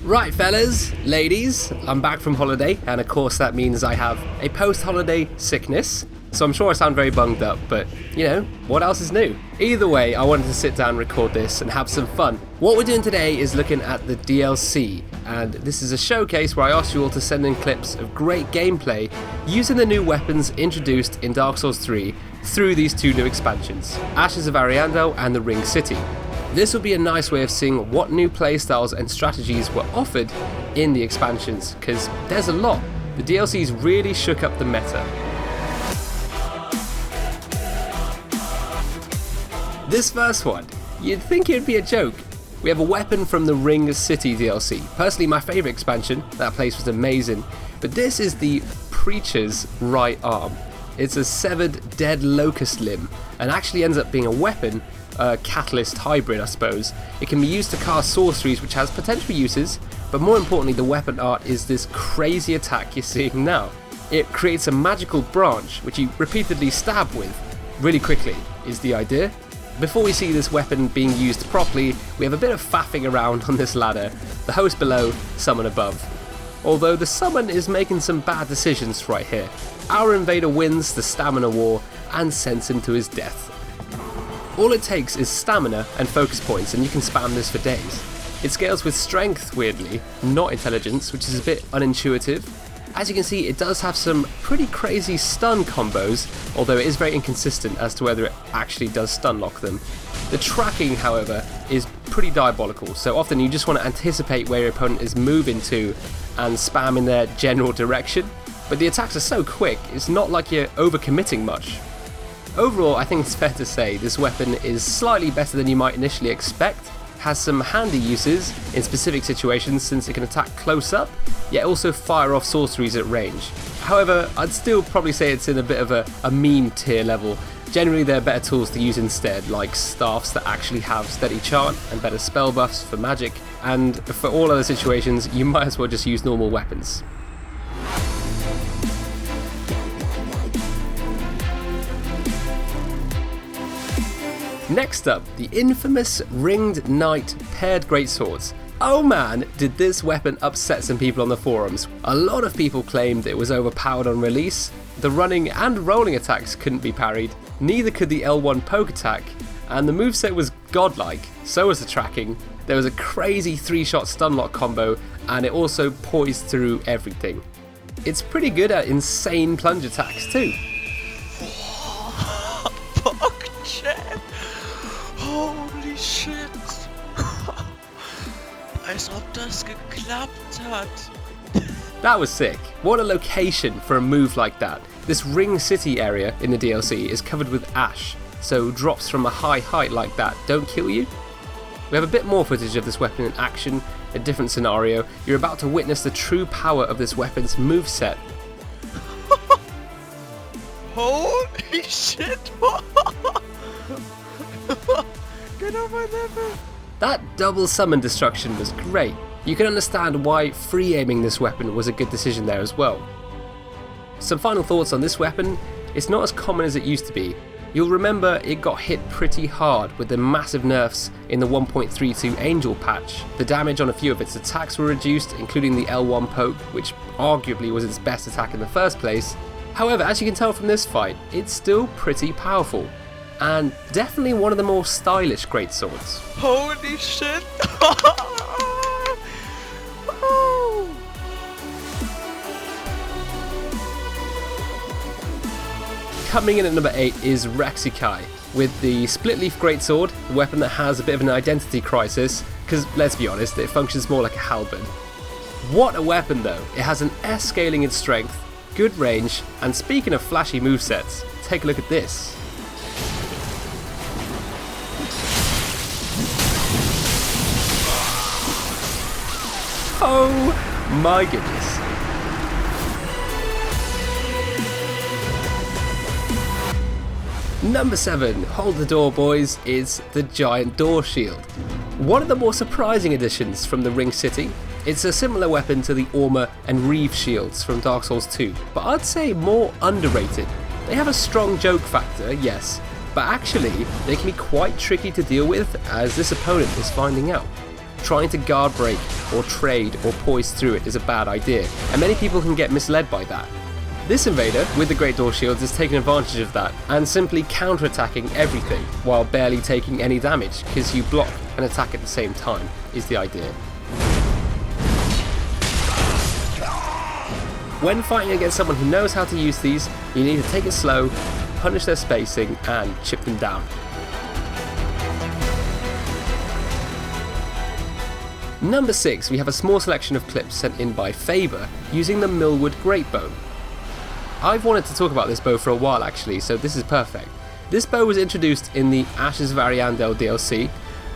Right fellas, ladies, I'm back from holiday, and of course that means I have a post-holiday sickness, so I'm sure I sound very bunged up, but you know, what else is new? Either way, I wanted to sit down and record this and have some fun. What we're doing today is looking at the DLC, and this is a showcase where I asked you all to send in clips of great gameplay using the new weapons introduced in Dark Souls 3 through these two new expansions, Ashes of Ariandel and The Ringed City. This will be a nice way of seeing what new playstyles and strategies were offered in the expansions, because there's a lot. The DLCs really shook up the meta. This first one, you'd think it'd be a joke. We have a weapon from the Ringed City DLC. Personally, my favourite expansion, that place was amazing, but this is the Preacher's right arm. It's a severed dead locust limb, and actually ends up being a weapon, a catalyst hybrid I suppose. It can be used to cast sorceries, which has potential uses, but more importantly the weapon art is this crazy attack you're seeing now. It creates a magical branch which you repeatedly stab with really quickly is the idea. Before we see this weapon being used properly, we have a bit of faffing around on this ladder, the host below, summon above. Although the summon is making some bad decisions right here. Our invader wins the stamina war and sends him to his death. All it takes is stamina and focus points and you can spam this for days. It scales with strength weirdly, not intelligence, which is a bit unintuitive. As you can see, it does have some pretty crazy stun combos, although it is very inconsistent as to whether it actually does stun lock them. The tracking, however, is pretty diabolical, so often you just want to anticipate where your opponent is moving to and spam in their general direction. But the attacks are so quick, it's not like you're overcommitting much. Overall, I think it's fair to say this weapon is slightly better than you might initially expect, has some handy uses in specific situations since it can attack close up, yet also fire off sorceries at range. However, I'd still probably say it's in a bit of a meme tier level. Generally there are better tools to use instead, like staffs that actually have steady chant and better spell buffs for magic, and for all other situations you might as well just use normal weapons. Next up, the infamous Ringed Knight paired greatswords. Oh man, did this weapon upset some people on the forums. A lot of people claimed it was overpowered on release. The running and rolling attacks couldn't be parried, neither could the L1 poke attack, and the moveset was godlike, so was the tracking. There was a crazy 3-shot stunlock combo, and it also poised through everything. It's pretty good at insane plunge attacks too. Holy shit! Als ob das geklappt hat. That was sick. What a location for a move like that. This Ringed City area in the DLC is covered with ash, so drops from a high height like that don't kill you. We have a bit more footage of this weapon in action, a different scenario. You're about to witness the true power of this weapon's moveset. Holy shit! Get on my level! That double summon destruction was great. You can understand why free aiming this weapon was a good decision there as well. Some final thoughts on this weapon. It's not as common as it used to be. You'll remember it got hit pretty hard with the massive nerfs in the 1.32 Angel patch. The damage on a few of its attacks were reduced, including the L1 poke, which arguably was its best attack in the first place. However, as you can tell from this fight, it's still pretty powerful, and definitely one of the more stylish greatswords. Holy shit! Coming in at number 8 is Sakai, with the split leaf greatsword, a weapon that has a bit of an identity crisis, because let's be honest, it functions more like a halberd. What a weapon though! It has an S scaling in strength, good range, and speaking of flashy movesets, take a look at this. Oh my goodness. Number 7, hold the door boys, is the giant door shield. One of the more surprising additions from the Ringed City. It's a similar weapon to the Armor and Reeve shields from Dark Souls 2, but I'd say more underrated. They have a strong joke factor, yes, but actually they can be quite tricky to deal with, as this opponent is finding out. Trying to guard break or trade or poise through it is a bad idea, and many people can get misled by that. This invader, with the Great Door Shields, is taking advantage of that and simply counter-attacking everything while barely taking any damage, because you block and attack at the same time, is the idea. When fighting against someone who knows how to use these, you need to take it slow, punish their spacing, and chip them down. Number 6, we have a small selection of clips sent in by Faber using the Millwood Great Bow. I've wanted to talk about this bow for a while actually, so this is perfect. This bow was introduced in the Ashes of Ariandel DLC,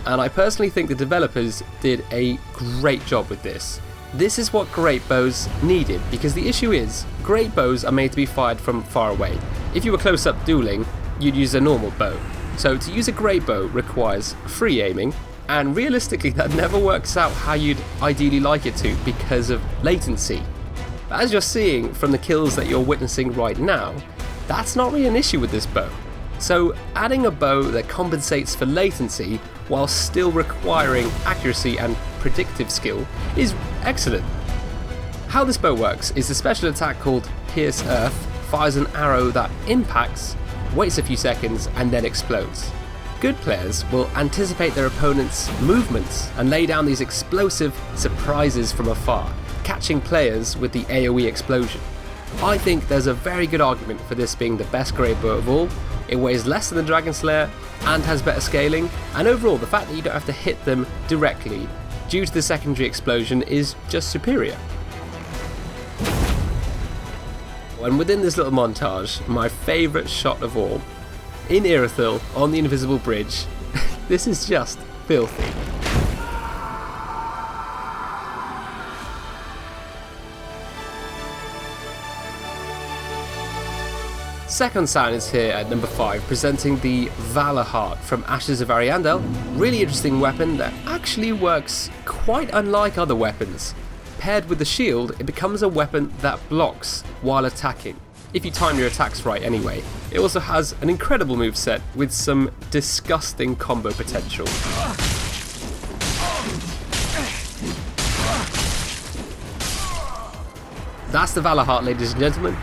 and I personally think the developers did a great job with this. This is what great bows needed, because the issue is, great bows are made to be fired from far away. If you were close up dueling, you'd use a normal bow. So to use a great bow requires free aiming, and realistically that never works out how you'd ideally like it to because of latency. But as you're seeing from the kills that you're witnessing right now, that's not really an issue with this bow. So adding a bow that compensates for latency while still requiring accuracy and predictive skill is excellent. How this bow works is a special attack called Pierce Earth fires an arrow that impacts, waits a few seconds, and then explodes. Good players will anticipate their opponent's movements and lay down these explosive surprises from afar, catching players with the AoE explosion. I think there's a very good argument for this being the best great bow of all. It weighs less than the Dragon Slayer and has better scaling, and overall the fact that you don't have to hit them directly due to the secondary explosion is just superior. And within this little montage, my favourite shot of all, in Irithyll on the Invisible Bridge, this is just filthy. Second Sound is here at number 5, presenting the Valor Heart from Ashes of Ariandel. Really interesting weapon that actually works quite unlike other weapons. Paired with the shield, it becomes a weapon that blocks while attacking, if you time your attacks right anyway. It also has an incredible moveset with some disgusting combo potential. That's the Valor Heart, ladies and gentlemen.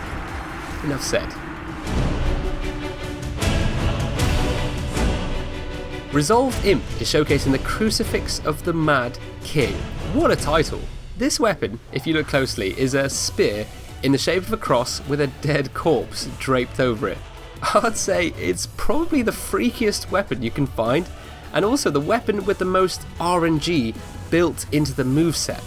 Enough said. Resolved Imp is showcasing the Crucifix of the Mad King. What a title! This weapon, if you look closely, is a spear in the shape of a cross with a dead corpse draped over it. I'd say it's probably the freakiest weapon you can find, and also the weapon with the most RNG built into the moveset.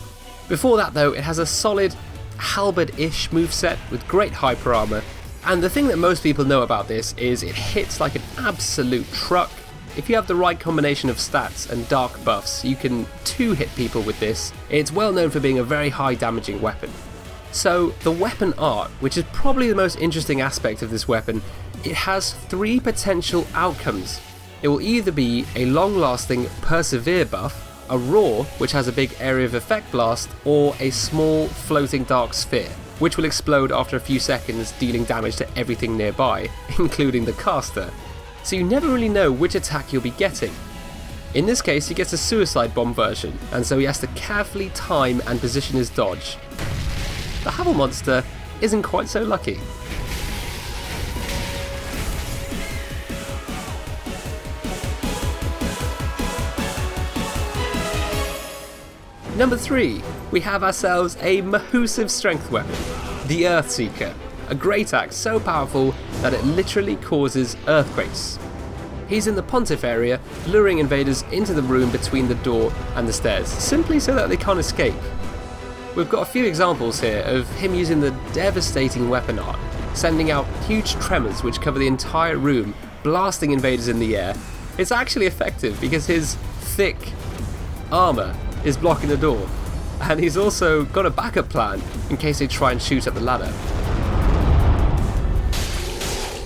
Before that though, it has a solid halberd-ish moveset with great hyper armor, and the thing that most people know about this is it hits like an absolute truck. If you have the right combination of stats and dark buffs, you can two-hit people with this. It's well known for being a very high damaging weapon. So the weapon art, which is probably the most interesting aspect of this weapon, it has 3 potential outcomes. It will either be a long-lasting Persevere buff, a Roar, which has a big area of effect blast, or a small floating dark sphere, which will explode after a few seconds, dealing damage to everything nearby, including the caster. So you never really know which attack you'll be getting. In this case, he gets a suicide bomb version, and so he has to carefully time and position his dodge. The Havel monster isn't quite so lucky. Number 3, we have ourselves a massive strength weapon, the Earthseeker. A great axe so powerful that it literally causes earthquakes. He's in the Pontiff area, luring invaders into the room between the door and the stairs, simply so that they can't escape. We've got a few examples here of him using the devastating weapon art, sending out huge tremors which cover the entire room, blasting invaders in the air. It's actually effective because his thick armour is blocking the door, and he's also got a backup plan in case they try and shoot at the ladder.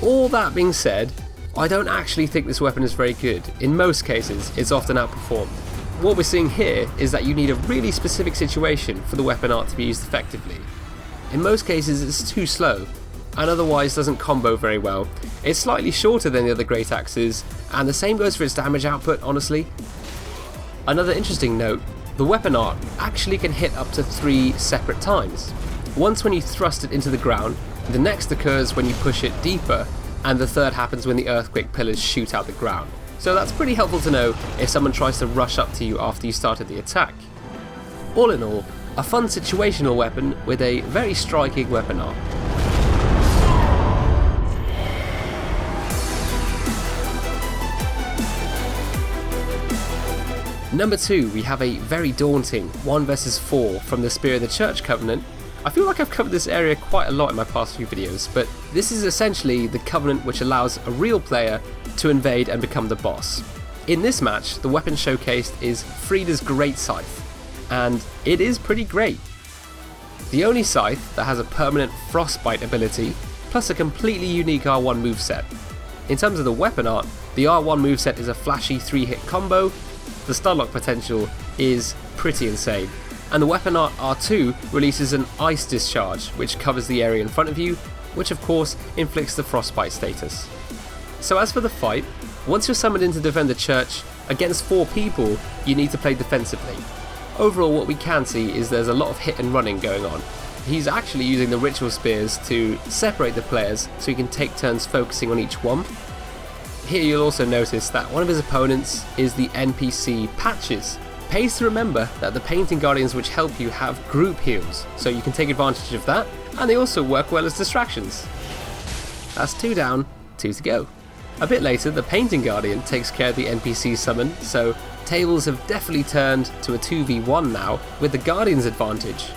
All that being said, I don't actually think this weapon is very good. In most cases, it's often outperformed. What we're seeing here is that you need a really specific situation for the weapon art to be used effectively. In most cases, it's too slow, and otherwise doesn't combo very well. It's slightly shorter than the other great axes, and the same goes for its damage output, honestly. Another interesting note The weapon art actually can hit up to 3 separate times. Once when you thrust it into the ground, the next occurs when you push it deeper, and the third happens when the earthquake pillars shoot out the ground. So that's pretty helpful to know if someone tries to rush up to you after you started the attack. All in all, a fun situational weapon with a very striking weapon art. Number 2, we have a very daunting 1 vs 4 from the Spear of the Church Covenant. I feel like I've covered this area quite a lot in my past few videos, but this is essentially the Covenant which allows a real player to invade and become the boss. In this match, the weapon showcased is Frida's Great Scythe, and it is pretty great. The only scythe that has a permanent frostbite ability, plus a completely unique R1 moveset. In terms of the weapon art, the R1 moveset is a flashy 3-hit combo, the stunlock potential is pretty insane, and the weapon art R2 releases an ice discharge which covers the area in front of you, which of course inflicts the frostbite status. So as for the fight, once you're summoned in to defend the church, against 4 people you need to play defensively. Overall what we can see is there's a lot of hit and running going on. He's actually using the ritual spears to separate the players so he can take turns focusing on each one. Here you'll also notice that one of his opponents is the NPC Patches. Pays to remember that the Painting Guardians which help you have group heals, so you can take advantage of that, and they also work well as distractions. That's 2 down, 2 to go. A bit later the Painting Guardian takes care of the NPC summon, so tables have definitely turned to a 2v1 now with the Guardian's advantage.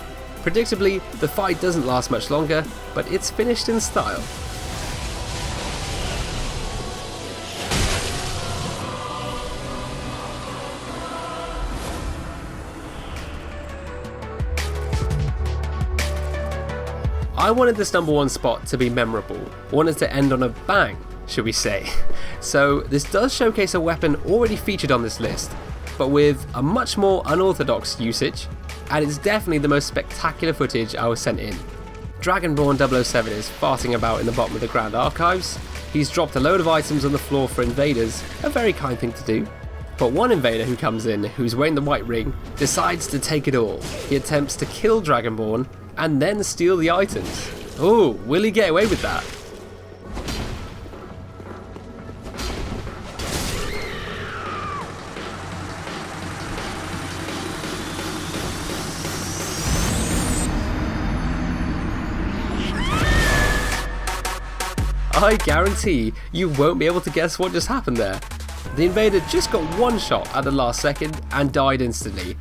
Predictably, the fight doesn't last much longer, but it's finished in style. I wanted this number 1 spot to be memorable, wanted to end on a bang, should we say. So this does showcase a weapon already featured on this list, but with a much more unorthodox usage, and it's definitely the most spectacular footage I was sent in. Dragonborn 007 is farting about in the bottom of the Grand Archives, he's dropped a load of items on the floor for invaders, a very kind thing to do. But one invader who comes in, who's wearing the white ring, decides to take it all. He attempts to kill Dragonborn, and then steal the items. Oh, will he get away with that? I guarantee you won't be able to guess what just happened there. The invader just got 1 shot at the last second and died instantly.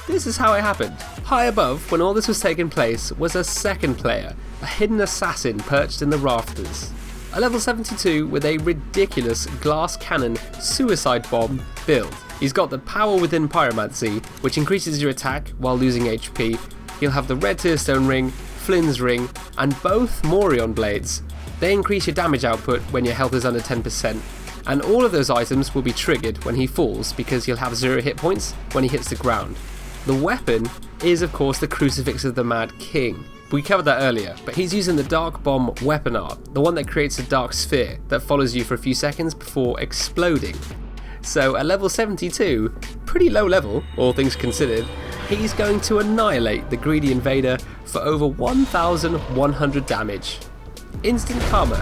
This is how it happened. High above, when all this was taking place, was a second player, a hidden assassin perched in the rafters. A level 72 with a ridiculous glass cannon suicide bomb build. He's got the power within pyromancy, which increases your attack while losing HP. He'll have the red tearstone ring, Flynn's ring, and both Morion blades. They increase your damage output when your health is under 10%. And all of those items will be triggered when he falls because he'll have 0 hit points when he hits the ground. The weapon is of course the Crucifix of the Mad King. We covered that earlier, but he's using the Dark Bomb weapon art, the one that creates a dark sphere that follows you for a few seconds before exploding. So at level 72, pretty low level, all things considered, he's going to annihilate the greedy invader for over 1,100 damage. Instant karma.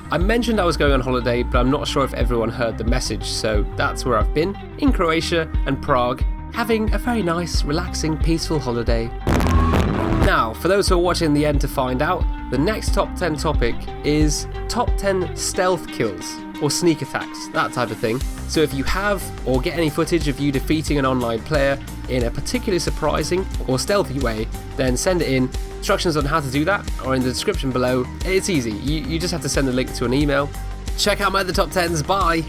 I mentioned I was going on holiday, but I'm not sure if everyone heard the message, so that's where I've been, in Croatia and Prague, having a very nice, relaxing, peaceful holiday. Now, for those who are watching the end to find out, the next top 10 topic is top 10 stealth kills, or sneak attacks, that type of thing. So if you have, or get any footage of you defeating an online player in a particularly surprising or stealthy way, then send it in. Instructions on how to do that are in the description below. It's easy, you just have to send the link to an email. Check out my other top 10s, bye!